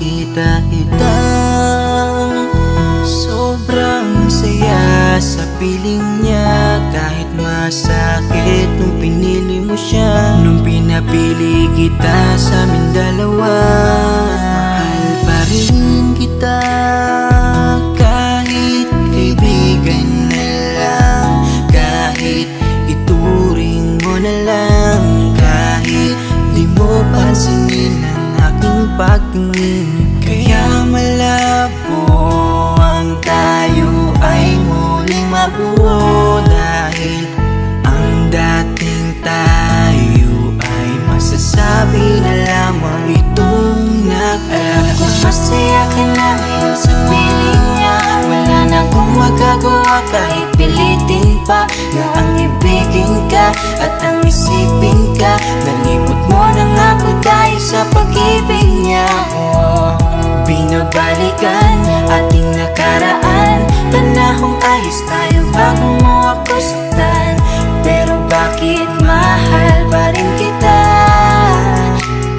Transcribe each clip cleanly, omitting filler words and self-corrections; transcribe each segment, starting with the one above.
makita kita. Sobrang saya sa piling niya, kahit masakit nung pinili mo siya. Nung pinapili kita sa amin dalawa, mahal pa rin kita. Kahit kaibigan na lang, kahit ituring mo na lang, kahit di mo pansinin ang aking pagtingin. Kaya malabo ang tayo ay muling mabuo, dahil ang dating tayo ay masasabi na lamang itong alam ko masaya ka na ngayon sa piling niya. Wala na akong magagawa kahit pilitin pa na ang ibigin ka at ang isipin ka. Nalimot mo na nga ako dahil sa pag-ibig niya. Binabalikan ating nakaraan, panahong ayos tayo bago mo ako saktan. Pero bakit mahal pa rin kita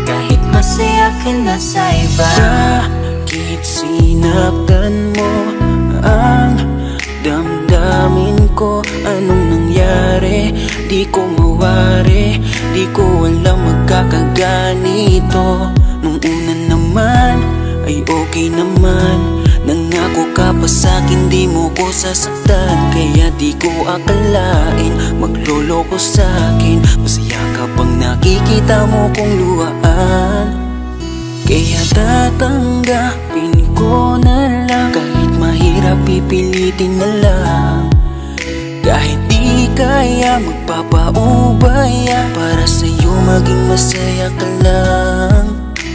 kahit masaya ka na sa iba? Bakit sinaktan mo ang damdamin ko? Anong nangyari? Di ko mawari, di ko alam magkakaganito. Nung una naman ay okay naman, nangako ka pa sa'kin di mo ko sasaktan. Kaya di ko akalain magloloko sa'kin. Masaya ka bang nakikita mo kong luhaan? Kaya tatanggapin ko na lang, kahit mahirap pipilitin na lang. Kahit di kaya magpapaubaya, para sa'yo maging masaya ka lang.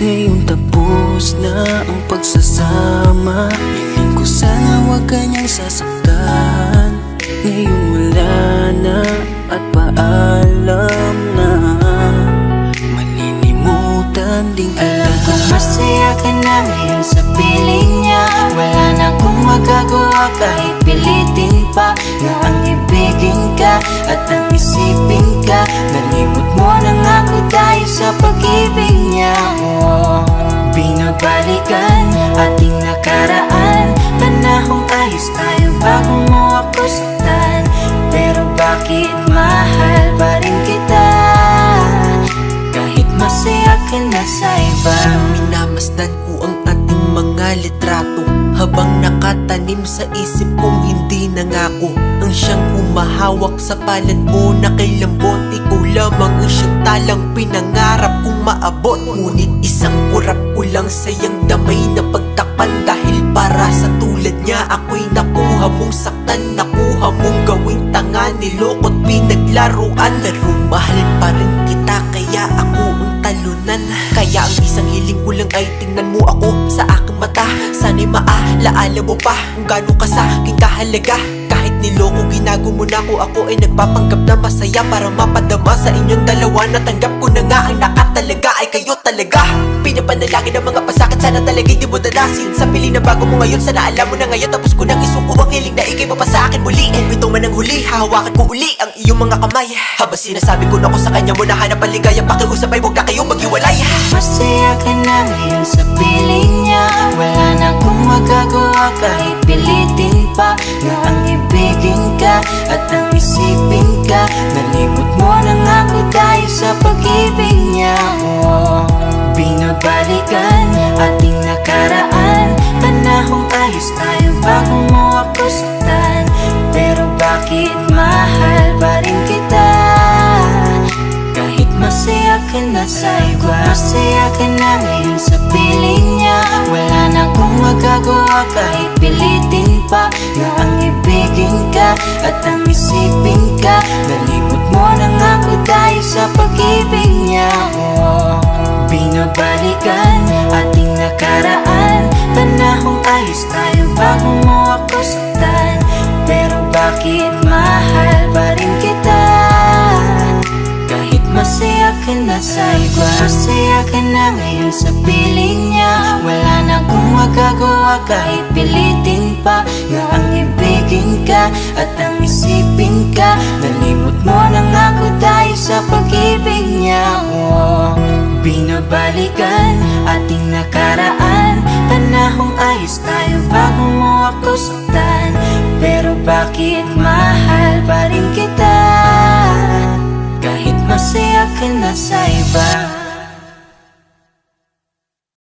Ngayon tapos na ang pagsasama, hiling ko sana huwag kanyang sasaktan. Ngayon wala na at paalam na, malilimutan din kita. Alam ko masaya ka na ngayon sa piling niya. Wala na akong magagawa kahit pilitin pa na ang ibigin ka at ang isipin ka. Nalimot mo na nga ako dahil sa pag-ibig niya. Binabalikan ating nakaraan, panahong ayos tayo bago mo ako saktan. Pero bakit mahal pa rin kita kahit masaya ka na sa iba? Minamasdan ko ang ating mga litrato, habang nakatanim sa isip kong hindi nangako. Ang siyang humahawak sa palad mo na kay lambot, ikaw lamang ang siyang talang pinangarap kong maabot. Ngunit isang kurap ko lang sayang damay na pagtakpan, dahil para sa tulad niya ako'y nakuha mong saktan. Nakuha mong gawing tanga, niloko't pinaglaruan. Pero mahal pa rin kita, kaya ako ang talunan. Kaya ang isang hiling ko lang ay tingnan mo ako sa aking mata. Sana'y maalaala mo pa kung gaano ka sa aking kahalaga. Kahit niloko ginago mo na ako ay nagpapanggap na masaya para mapadama sa inyong dalawa. Natanggap ko na nga ang nakatalaga ay kayo talaga. Pinapanalangin ang mga pasakit, sana talaga'y di mo dadasin. Sa piling na bago mo ngayon, sana alam mo na ngayon. Tapos ko nang isuko ang hiling na ikay mo pa sa akin muli. And ito man ang huli, hahawakan ko uli ang iyong mga kamay. Habang sinasabi ko na ko sa kanya mo na hanap ang ligaya, pakiusap ay huwag na kayong maghiwalay. Masaya ka na ngayon sa piling niya. Wala na akong magagawa kahit pilitin pa na ang ibigin ka at ang isipin ka. Nalimot mo na nga ako dahil sa pag-ibig niya. Binabalikan ating nakaraan, panahong ayos tayo bago mo ako saktan. Pero bakit mahal pa rin kita kahit masaya ka na sa iba? Masaya ka na ngayon sa piling niya. Wala na akong magagawa kahit pilitin pa na ang ibigin ka at ang isipin ka. Nalimot mo na nga ako dahil sa pag-ibig niya. Binabalikan ating nakaraan, panahong ayos tayo bago mo ako saktan. Pero bakit mahal pa rin kita kahit masaya ka na sa iba? Masaya ka na ngayon sa piling niya. Wala na akong magagawa kahit pilitin pa na ang ibigin ka at ang isipin ka. Nalimot mo na nga ako dahil sa pag-ibig niya. Binabalikan ating nakaraan, ako saktan, pero bakit mahal pa rin kita? Kahit masaya ka na sa iba.